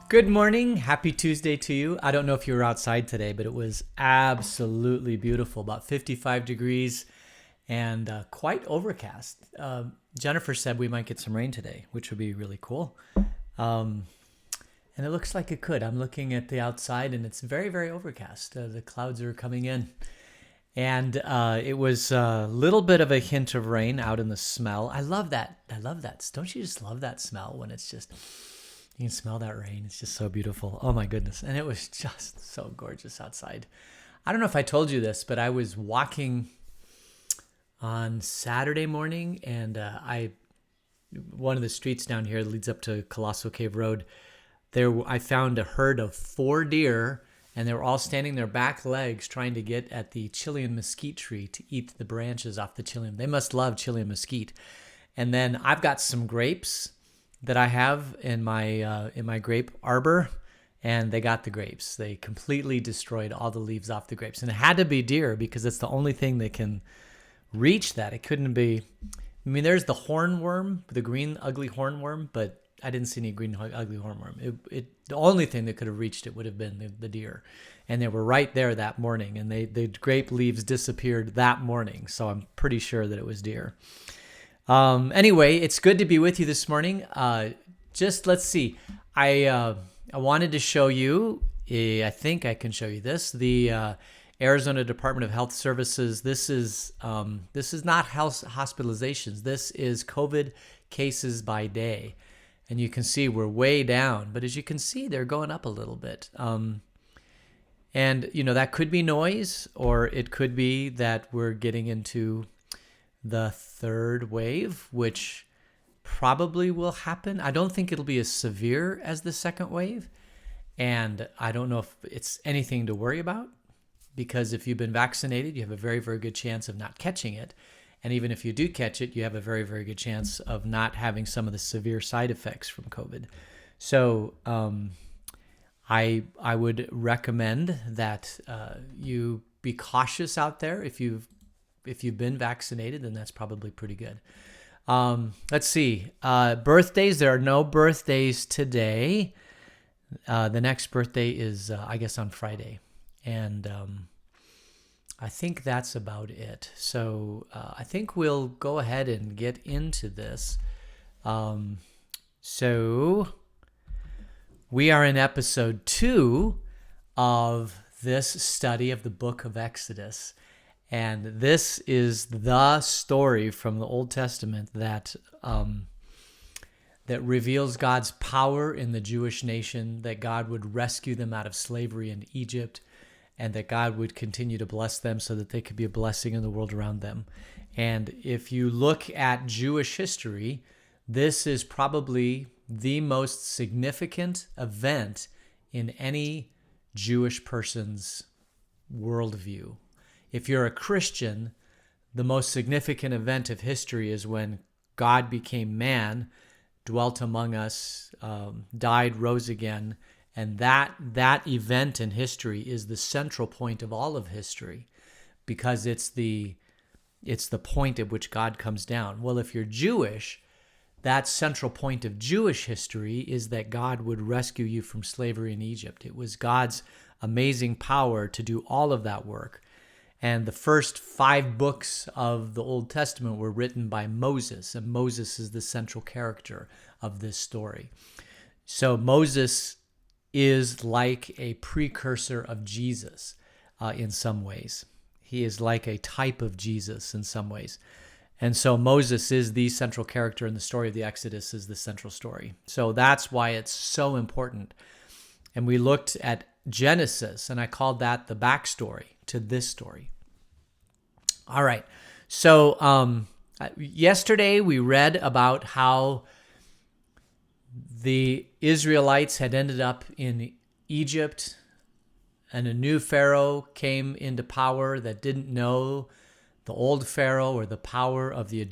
Good morning. Happy Tuesday to you. I don't know if you were outside today, but it was absolutely beautiful. About 55 degrees and quite overcast. Jennifer said we might get some rain today, which would be really cool. Um, and it looks like it could. I'm looking at the outside and it's very, very overcast. The clouds are coming in. And it was a little bit of a hint of rain out in the smell. I love that. I love that. Don't you just love that smell when it's just, you can smell that rain. It's just so beautiful. Oh my goodness. And it was just so gorgeous outside. I don't know if I told you this, but I was walking on Saturday morning and one of the streets down here leads up to Colossal Cave Road. There, I found a herd of 4 deer, and they were all standing their back legs trying to get at the Chilean mesquite tree to eat the branches off the Chilean. They must love Chilean mesquite. And then I've got some grapes that I have in my grape arbor, and they got the grapes. They completely destroyed all the leaves off the grapes. And it had to be deer because it's the only thing that can reach that. It couldn't be, I mean, there's the hornworm, the green ugly hornworm, but I didn't see any green ugly hornworm. The only thing that could have reached it would have been the deer. And they were right there that morning, and the grape leaves disappeared that morning. So I'm pretty sure that it was deer. Anyway, it's good to be with you this morning. Just let's see. I wanted to show you, I think I can show you this, the Arizona Department of Health Services. This is not health hospitalizations. This is COVID cases by day. And you can see we're way down, but as you can see, they're going up a little bit. And, you know, that could be noise, or it could be that we're getting into the third wave, which probably will happen. I don't think it'll be as severe as the second wave. And I don't know if it's anything to worry about, because if you've been vaccinated, you have a very, very good chance of not catching it. And even if you do catch it, you have a very, very good chance of not having some of the severe side effects from COVID. So I would recommend that you be cautious out there. If you've been vaccinated, then that's probably pretty good. Let's see. Birthdays. There are no birthdays today. The next birthday is, I guess, on Friday. And I think that's about it. So I think we'll go ahead and get into this. So we are in episode 2 of this study of the book of Exodus. And this is the story from the Old Testament that reveals God's power in the Jewish nation, that God would rescue them out of slavery in Egypt, and that God would continue to bless them so that they could be a blessing in the world around them. And if you look at Jewish history, this is probably the most significant event in any Jewish person's worldview. If you're a Christian, the most significant event of history is when God became man, dwelt among us, died, rose again. And that event in history is the central point of all of history, because it's the point at which God comes down. Well, if you're Jewish, that central point of Jewish history is that God would rescue you from slavery in Egypt. It was God's amazing power to do all of that work. And the first 5 books of the Old Testament were written by Moses, and Moses is the central character of this story. So Moses is like a precursor of Jesus in some ways. He is like a type of Jesus in some ways. And so Moses is the central character in the story of the Exodus, is the central story. So that's why it's so important. And we looked at Genesis, and I called that the backstory to this story. All right. So yesterday we read about how the Israelites had ended up in Egypt, and a new Pharaoh came into power that didn't know the old Pharaoh or the power of the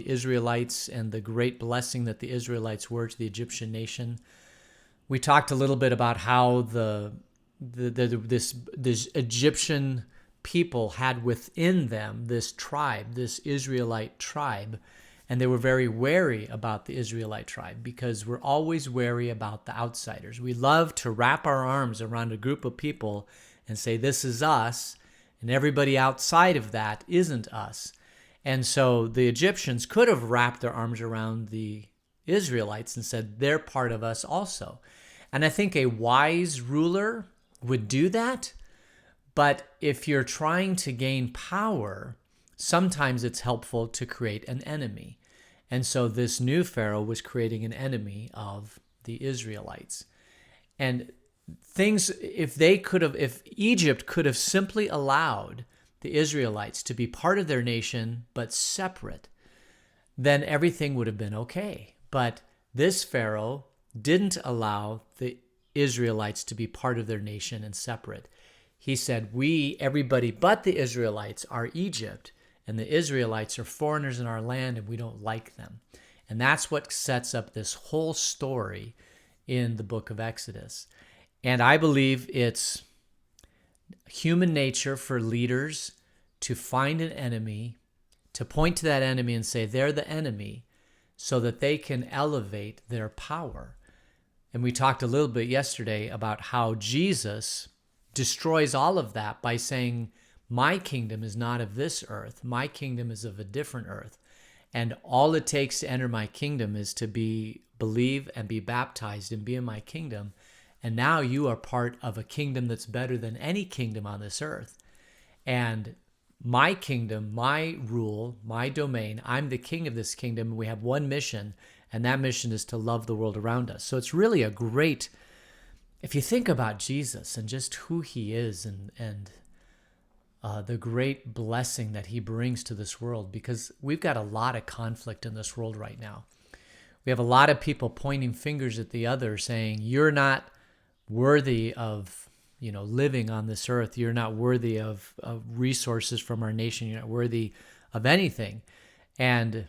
Israelites and the great blessing that the Israelites were to the Egyptian nation. We talked a little bit about how this Egyptian people had within them this tribe, this Israelite tribe, And they were very wary about the Israelite tribe because we're always wary about the outsiders. We love to wrap our arms around a group of people and say, this is us, and everybody outside of that isn't us. And so the Egyptians could have wrapped their arms around the Israelites and said, they're part of us also. And I think a wise ruler would do that. But if you're trying to gain power, sometimes it's helpful to create an enemy. And so this new Pharaoh was creating an enemy of the Israelites. And if Egypt could have simply allowed the Israelites to be part of their nation but separate, then everything would have been okay. But this Pharaoh didn't allow the Israelites to be part of their nation and separate. He said, everybody but the Israelites are Egypt, and the Israelites are foreigners in our land, and we don't like them. And that's what sets up this whole story in the book of Exodus. And I believe it's human nature for leaders to find an enemy, to point to that enemy and say they're the enemy, so that they can elevate their power. And we talked a little bit yesterday about how Jesus destroys all of that by saying, my kingdom is not of this earth. My kingdom is of a different earth. And all it takes to enter my kingdom is to believe and be baptized and be in my kingdom. And now you are part of a kingdom that's better than any kingdom on this earth. And my kingdom, my rule, my domain, I'm the king of this kingdom. And we have one mission, and that mission is to love the world around us. So it's really a great, if you think about Jesus and just who he is and the great blessing that he brings to this world, because we've got a lot of conflict in this world right now. We have a lot of people pointing fingers at the other saying, you're not worthy of, living on this earth. You're not worthy of resources from our nation. You're not worthy of anything. And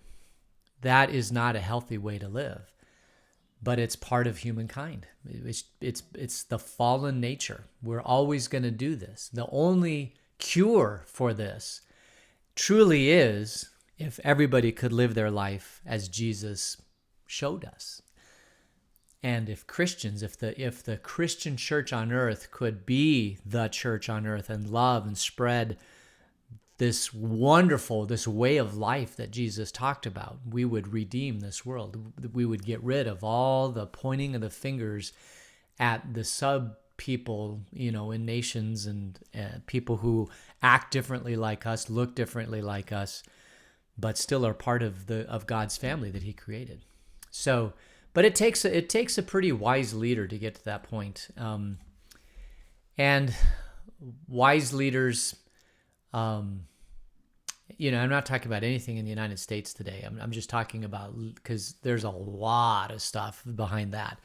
that is not a healthy way to live. But it's part of humankind. It's the fallen nature. We're always going to do this. The only cure for this truly is if everybody could live their life as Jesus showed us. And if Christians, if the Christian church on earth could be the church on earth and love and spread this way of life that Jesus talked about, we would redeem this world. We would get rid of all the pointing of the fingers at the sub people, in nations and people who act differently like us, look differently like us, but still are part of God's family that he created. So, but it takes a pretty wise leader to get to that point. And wise leaders, I'm not talking about anything in the United States today. I'm just talking about, because there's a lot of stuff behind that.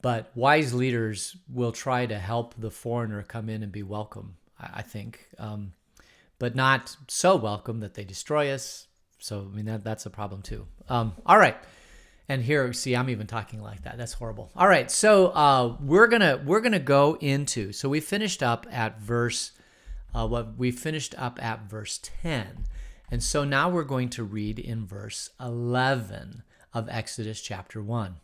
But wise leaders will try to help the foreigner come in and be welcome, I think, but not so welcome that they destroy us. So, that's a problem too. All right. And here, see, I'm even talking like that. That's horrible. All right. So we're gonna go into, so we finished up at verse 10. And so now we're going to read in verse 11 of Exodus chapter 1.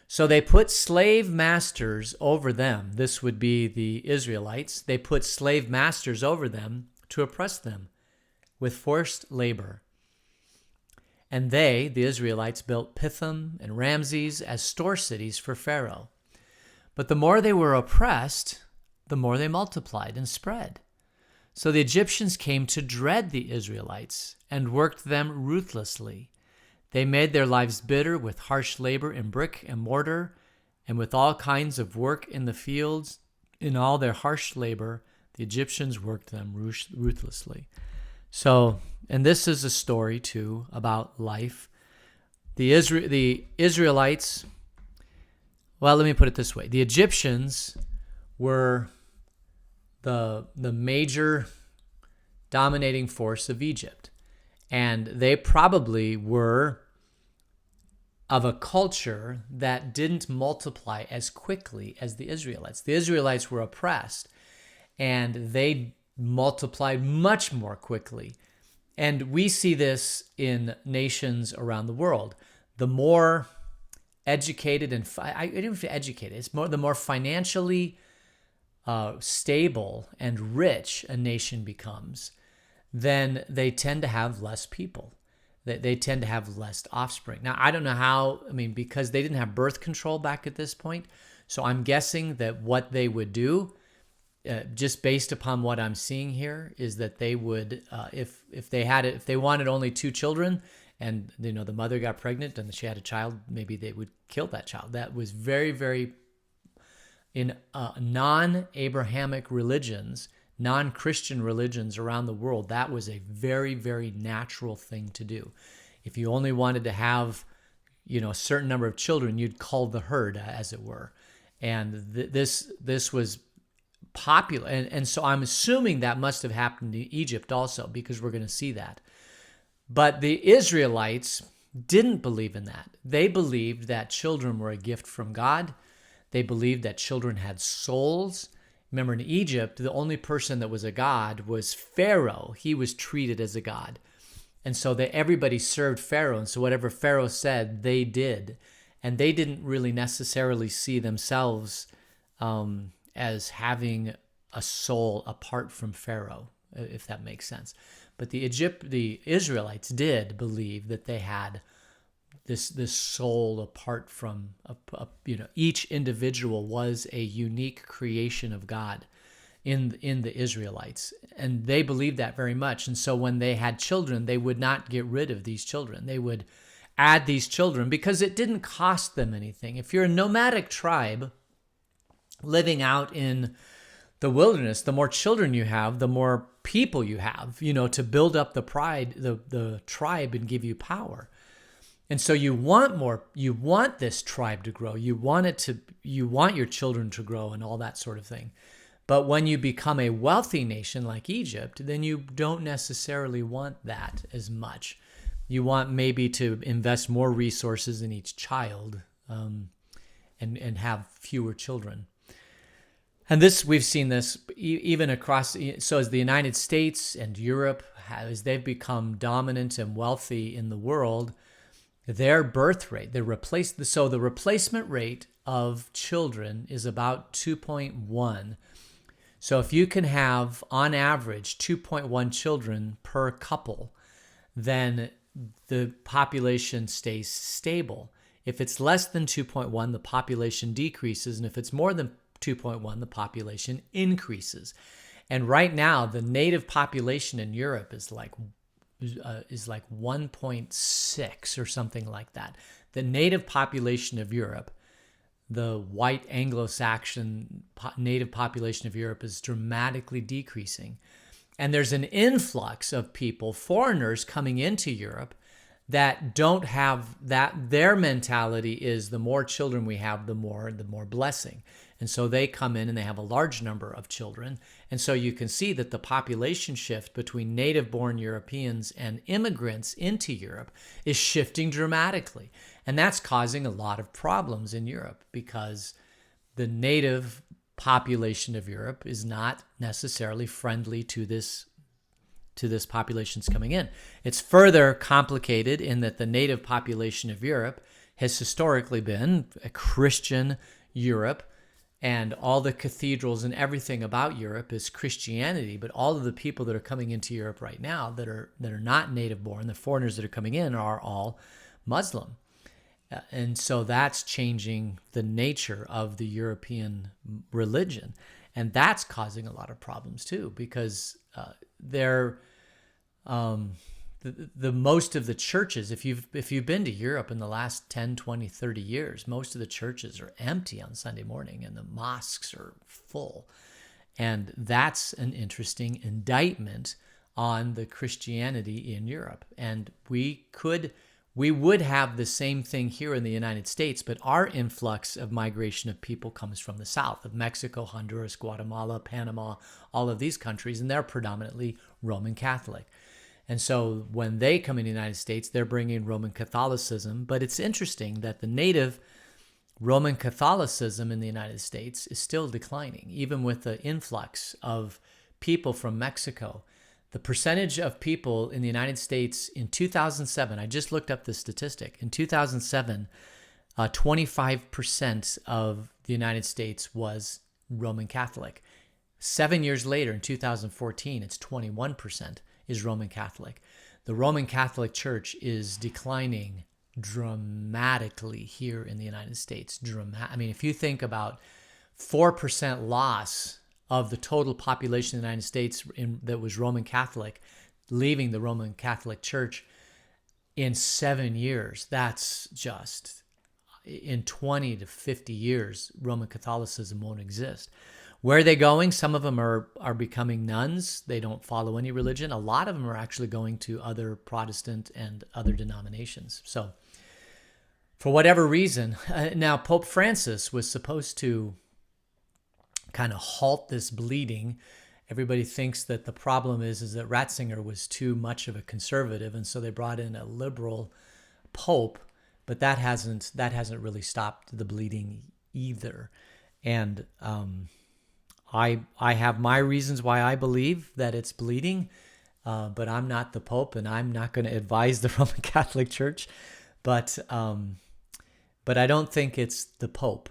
So they put slave masters over them. This would be the Israelites. They put slave masters over them to oppress them with forced labor. And they, the Israelites, built Pithom and Ramses as store cities for Pharaoh. But the more they were oppressed, the more they multiplied and spread. So the Egyptians came to dread the Israelites and worked them ruthlessly. They made their lives bitter with harsh labor in brick and mortar and with all kinds of work in the fields. In all their harsh labor, the Egyptians worked them ruthlessly. So, and this is a story too about life. The Israelites, well, let me put it this way. The Egyptians were the major dominating force of Egypt. And they probably were of a culture that didn't multiply as quickly as the Israelites. The Israelites were oppressed, and they multiplied much more quickly. And we see this in nations around the world. The more educated and I don't know if educated, it's the more financially stable and rich a nation becomes, then they tend to have less people. They tend to have less offspring. Now, I don't know how, because they didn't have birth control back at this point. So I'm guessing that what they would do, just based upon what I'm seeing here, is that they would, if they wanted only 2 children, and the mother got pregnant and she had a child, maybe they would kill that child. That was very, very, in non-Abrahamic religions, non-Christian religions around the world, that was a very, very natural thing to do. If you only wanted to have, a certain number of children, you'd cull the herd, as it were. And this was popular. And so I'm assuming that must have happened in Egypt also, because we're going to see that. But the Israelites didn't believe in that. They believed that children were a gift from God. They believed that children had souls. Remember, in Egypt, the only person that was a god was Pharaoh. He was treated as a god. And so everybody served Pharaoh. And so whatever Pharaoh said, they did. And they didn't really necessarily see themselves as having a soul apart from Pharaoh, if that makes sense. But the Israelites did believe that they had this soul apart from, each individual was a unique creation of God in the Israelites. And they believed that very much. And so when they had children, they would not get rid of these children. They would add these children because it didn't cost them anything. If you're a nomadic tribe living out in the wilderness, the more children you have, the more people you have, to build up the tribe and give you power. And so you want this tribe to grow. You want your children to grow and all that sort of thing. But when you become a wealthy nation like Egypt, then you don't necessarily want that as much. You want maybe to invest more resources in each child and have fewer children. And we've seen this even across, so as the United States and Europe, as they've become dominant and wealthy in the world, their birth rate, the replacement rate of children is about 2.1. So if you can have, on average, 2.1 children per couple, then the population stays stable. If it's less than 2.1, the population decreases. And if it's more than 2.1, the population increases. And right now, the native population in Europe is like 1.6 or something like that. The native population of Europe, the white Anglo-Saxon native population of Europe, is dramatically decreasing. And there's an influx of people, foreigners coming into Europe that don't have that. Their mentality is the more children we have, the more blessing. And so they come in and they have a large number of children. And so you can see that the population shift between native-born Europeans and immigrants into Europe is shifting dramatically. And that's causing a lot of problems in Europe because the native population of Europe is not necessarily friendly to this population's coming in. It's further complicated in that the native population of Europe has historically been a Christian Europe, and all the cathedrals and everything about Europe is Christianity. But all of the people that are coming into Europe right now that are not native born, the foreigners that are coming in, are all Muslim. And so that's changing the nature of the European religion. And that's causing a lot of problems too, because the most of the churches, if you've been to Europe in the last 10, 20, 30 years, most of the churches are empty on Sunday morning and the mosques are full. And that's an interesting indictment on the Christianity in Europe. And we would have the same thing here in the United States, but our influx of migration of people comes from the south, of Mexico, Honduras, Guatemala, Panama, all of these countries, and they're predominantly Roman Catholic. And so when they come in the United States, they're bringing Roman Catholicism. But it's interesting that the native Roman Catholicism in the United States is still declining, even with the influx of people from Mexico. the percentage of people in the United States in 2007, I just looked up the statistic. In 2007, 25% of the United States was Roman Catholic. 7 years later, in 2014, it's 21% is Roman Catholic. The Roman Catholic Church is declining dramatically here in the United States. I mean, if you think about 4% loss of the total population of the United States that was Roman Catholic, leaving the Roman Catholic Church in 7 years, that's just, in 20 to 50 years, Roman Catholicism won't exist. Where are they going? Some of them are becoming nuns. They don't follow any religion. A lot of them are actually going to other Protestant and other denominations. So for whatever reason, now Pope Francis was supposed to kind of halt this bleeding. Everybody thinks that the problem is that Ratzinger was too much of a conservative, and so they brought in a liberal pope, but that hasn't really stopped the bleeding either. And I have my reasons why I believe that it's bleeding, but I'm not the Pope, and I'm not going to advise the Roman Catholic Church. But I don't think it's the Pope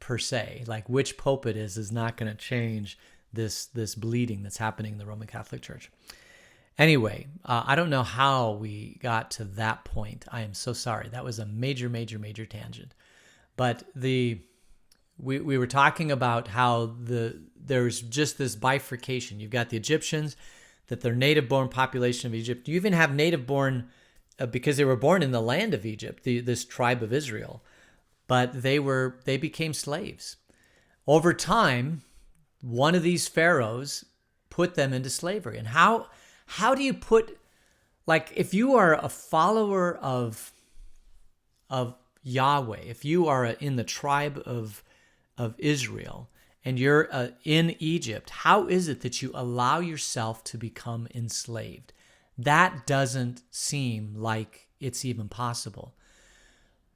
per se. Like which Pope it is not going to change this bleeding that's happening in the Roman Catholic Church. Anyway, I don't know how we got to that point. I am so sorry. That was a major, major, major tangent. But we were talking about how there's just this bifurcation. You've got the Egyptians, that they're native-born population of Egypt. You even have native-born because they were born in the land of Egypt, this tribe of Israel, but they became slaves. Over time, one of these pharaohs put them into slavery. And how do you put, like, if you are a follower of Yahweh, if you are in the tribe of Israel, and you're in Egypt, how is it that you allow yourself to become enslaved? That doesn't seem like it's even possible.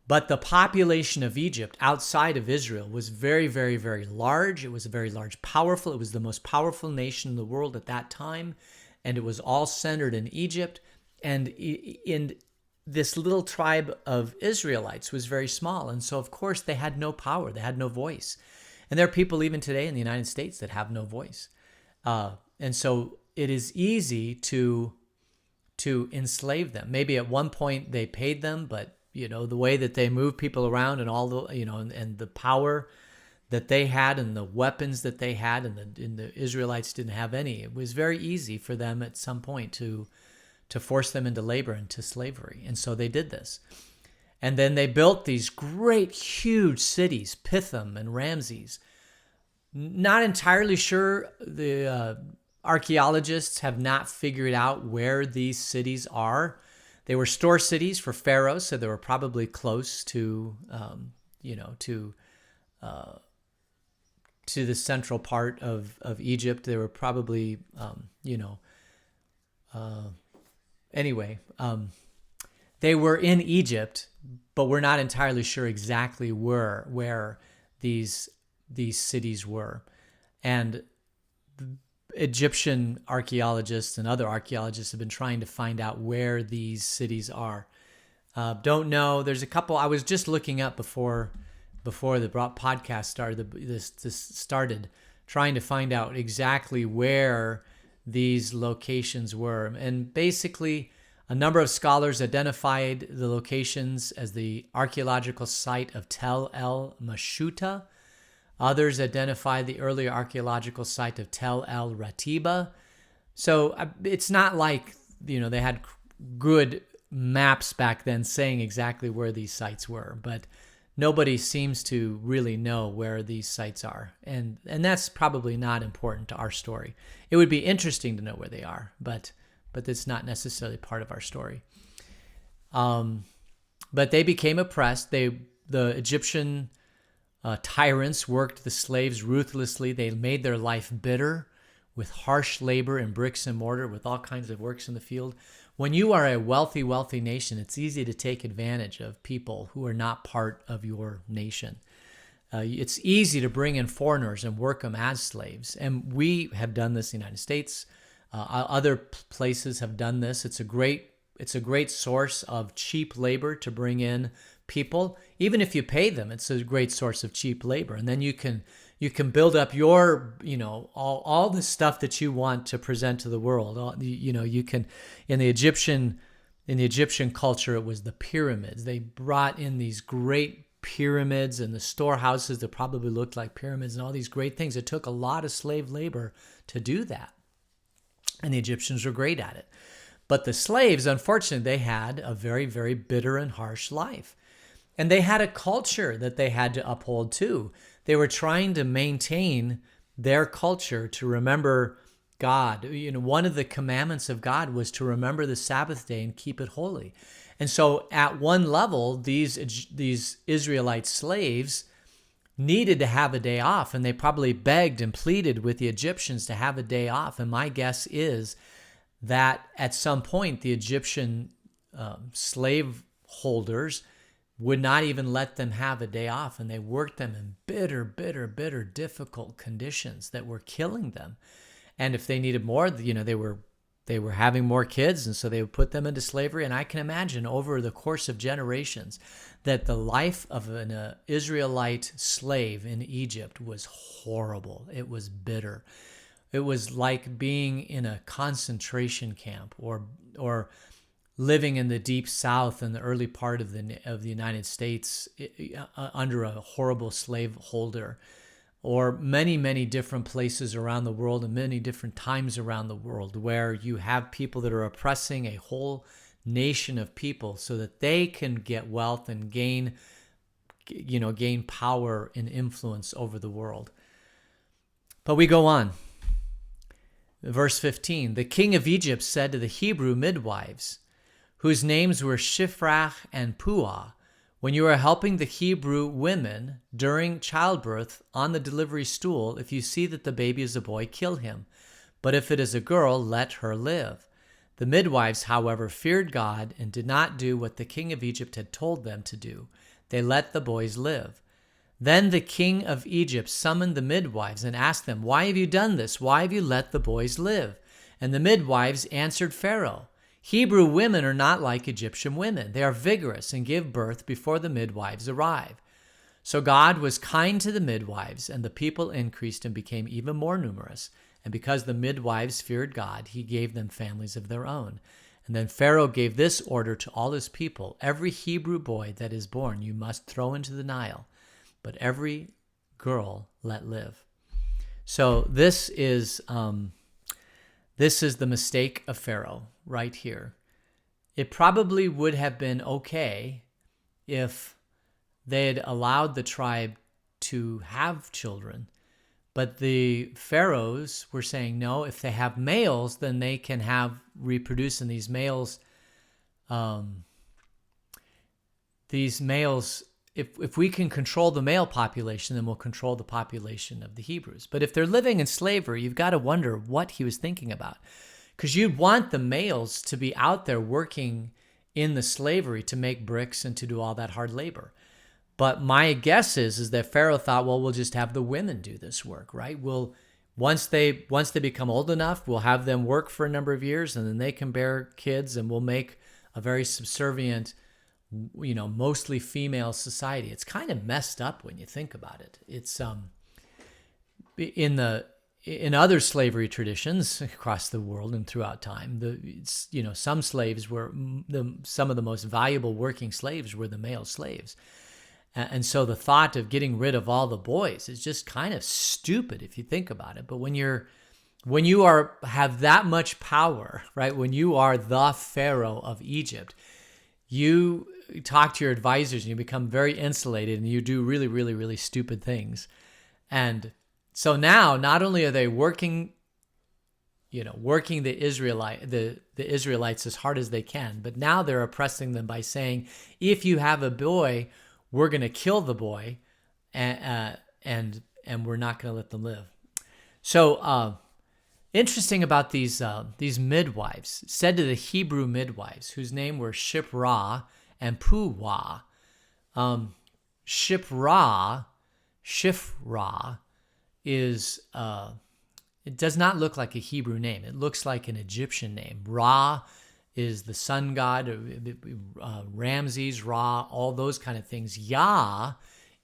But the population of Egypt outside of Israel was very, very, very large. It was a very large, powerful. It was the most powerful nation in the world at that time. And it was all centered in Egypt. And in this little tribe of Israelites was very small. And so, of course, they had no power. They had no voice. And there are people even today in the United States that have no voice. And so it is easy to enslave them. Maybe at one point they paid them, but the way that they moved people around and all the, and the power that they had and the weapons that they had, and the Israelites didn't have any. It was very easy for them at some point to force them into labor and to slavery. And so they did this. And then they built these great, huge cities, Pithom and Ramses. Not entirely sure. The archaeologists have not figured out where these cities are. They were store cities for Pharaoh, so they were probably close to the central part of Egypt. They were probably, anyway, they were in Egypt, but we're not entirely sure exactly where these cities were. And Egyptian archaeologists and other archaeologists have been trying to find out where these cities are. Don't know. There's a couple. I was just looking up before the podcast started. This started trying to find out exactly where these locations were, and basically, a number of scholars identified the locations as the archaeological site of Tel El Mashuta. Others identified the earlier archaeological site of Tel El Ratiba. So it's not like, they had good maps back then saying exactly where these sites were, but nobody seems to really know where these sites are. And that's probably not important to our story. It would be interesting to know where they are, but it's not necessarily part of our story. But they became oppressed. The Egyptian tyrants worked the slaves ruthlessly. They made their life bitter with harsh labor and bricks and mortar, with all kinds of works in the field. When you are a wealthy, wealthy nation, it's easy to take advantage of people who are not part of your nation. It's easy to bring in foreigners and work them as slaves. And we have done this in the United States. Other places have done this. It's a great source of cheap labor to bring in people. Even if you pay them, it's a great source of cheap labor. And then you can build up your, all the stuff that you want to present to the world. You can, in the Egyptian culture, it was the pyramids. They brought in these great pyramids and the storehouses that probably looked like pyramids and all these great things. It took a lot of slave labor to do that. And the Egyptians were great at it. But the slaves, unfortunately, they had a very, very bitter and harsh life. And they had a culture that they had to uphold too. They were trying to maintain their culture to remember God. One of the commandments of God was to remember the Sabbath day and keep it holy. And so at one level, these Israelite slaves needed to have a day off, and they probably begged and pleaded with the Egyptians to have a day off. And my guess is that at some point, the Egyptian slave holders would not even let them have a day off, and they worked them in bitter, bitter, bitter, difficult conditions that were killing them. And if they needed more, they were having more kids, and so they would put them into slavery. And I can imagine over the course of generations that the life of an Israelite slave in Egypt was horrible. It was bitter. It was like being in a concentration camp or living in the deep South in the early part of the United States under a horrible slave holder, or many, many different places around the world and many different times around the world where you have people that are oppressing a whole nation of people so that they can get wealth and gain power and influence over the world. But we go on. Verse 15, the king of Egypt said to the Hebrew midwives, whose names were Shiphrah and Puah, when you are helping the Hebrew women during childbirth on the delivery stool, if you see that the baby is a boy, kill him. But if it is a girl, let her live. The midwives, however, feared God and did not do what the king of Egypt had told them to do. They let the boys live. Then the king of Egypt summoned the midwives and asked them, why have you done this? Why have you let the boys live? And the midwives answered Pharaoh, Hebrew women are not like Egyptian women. They are vigorous and give birth before the midwives arrive. So God was kind to the midwives, and the people increased and became even more numerous. And because the midwives feared God, he gave them families of their own. And then Pharaoh gave this order to all his people, every Hebrew boy that is born you must throw into the Nile, but every girl let live. So this is the mistake of Pharaoh right here. It probably would have been okay if they had allowed the tribe to have children, but the pharaohs were saying, no, if they have males, then they can reproduce, and these males, if we can control the male population, then we'll control the population of the Hebrews. But if they're living in slavery, you've got to wonder what he was thinking about. Because you'd want the males to be out there working in the slavery to make bricks and to do all that hard labor. But my guess is that Pharaoh thought, well, we'll just have the women do this work, right? Once they become old enough, we'll have them work for a number of years, and then they can bear kids, and we'll make a very subservient, mostly female society. It's kind of messed up when you think about it. It's in other slavery traditions across the world and throughout time, some slaves were some of the most valuable working slaves were the male slaves. And so the thought of getting rid of all the boys is just kind of stupid if you think about it. But when you have that much power, right? When you are the Pharaoh of Egypt, you talk to your advisors and you become very insulated, and you do really, really, really stupid things. And so now, not only are they working the Israelites as hard as they can, but now they're oppressing them by saying, if you have a boy, we're going to kill the boy, and we're not going to let them live. So interesting about these midwives, said to the Hebrew midwives, whose name were Shiphrah and Puah. Shiphrah is It does not look like a Hebrew name. It looks like an Egyptian name. Ra is the sun god, Ramses, Ra, all those kind of things. Yah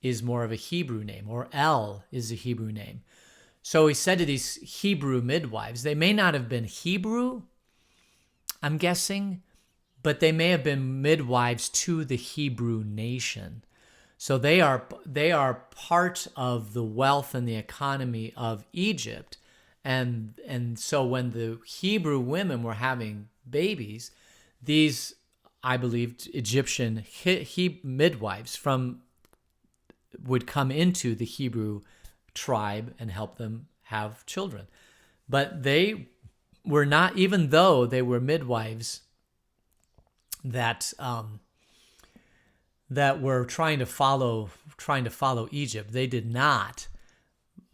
is more of a Hebrew name, or El is a Hebrew name. So he said to these Hebrew midwives, they may not have been Hebrew, I'm guessing, but they may have been midwives to the Hebrew nation. So they are part of the wealth and the economy of Egypt. And so when the Hebrew women were having babies, these, I believe, Egyptian midwives would come into the Hebrew tribe and help them have children. But they were not, even though they were midwives that were trying to follow Egypt, they did not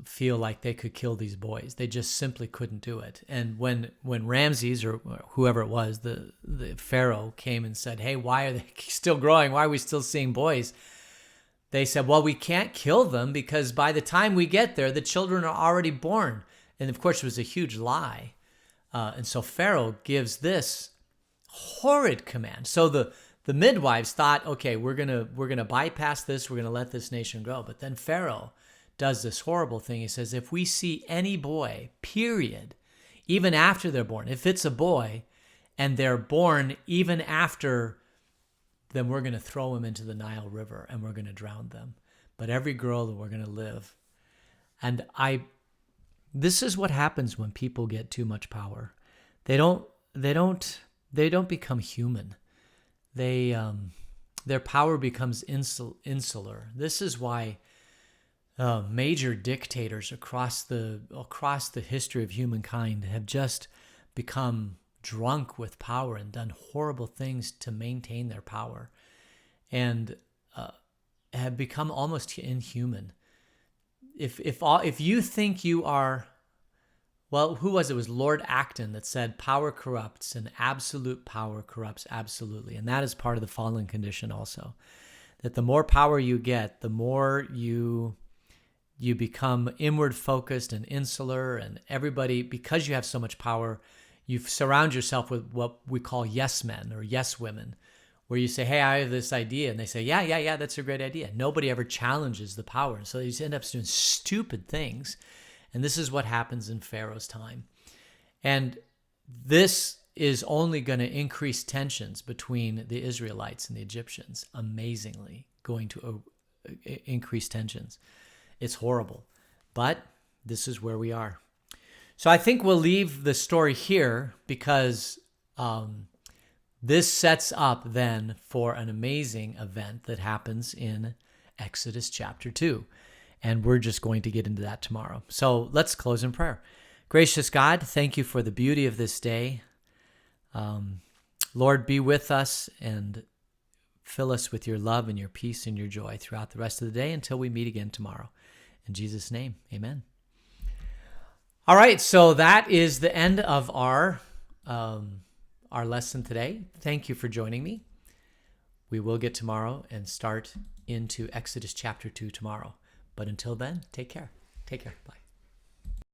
feel like they could kill these boys. They just simply couldn't do it. And when Ramses, or whoever it was, the Pharaoh, came and said, hey, why are they still growing? Why are we still seeing boys? They said, well, we can't kill them because by the time we get there, the children are already born. And of course, it was a huge lie. And so Pharaoh gives this horrid command. So the midwives thought, okay, we're gonna bypass this. We're gonna let this nation grow. But then Pharaoh does this horrible thing. He says, if we see any boy, period, even after they're born, if it's a boy and they're born even after, then we're going to throw them into the Nile River and we're going to drown them. But every girl, we're going to live. And this is what happens when people get too much power. They don't become human. Their power becomes insular. This is why major dictators across the history of humankind have just become drunk with power and done horrible things to maintain their power, and have become almost inhuman. If you think you are, well, who was it? It was Lord Acton that said, "Power corrupts, and absolute power corrupts absolutely," and that is part of the fallen condition also. That the more power you get, the more you become inward focused and insular, and everybody, because you have so much power, you surround yourself with what we call yes men or yes women, where you say, hey, I have this idea. And they say, yeah, that's a great idea. Nobody ever challenges the power. And so they just end up doing stupid things. And this is what happens in Pharaoh's time. And this is only going to increase tensions between the Israelites and the Egyptians, amazingly going to increase tensions. It's horrible, but this is where we are. So I think we'll leave the story here because this sets up then for an amazing event that happens in Exodus chapter 2. And we're just going to get into that tomorrow. So let's close in prayer. Gracious God, thank you for the beauty of this day. Lord, be with us and fill us with your love and your peace and your joy throughout the rest of the day until we meet again tomorrow. In Jesus' name, amen. All right, so that is the end of our lesson today. Thank you for joining me. We will get tomorrow and start into Exodus chapter 2 tomorrow. But until then, take care. Take care. Bye.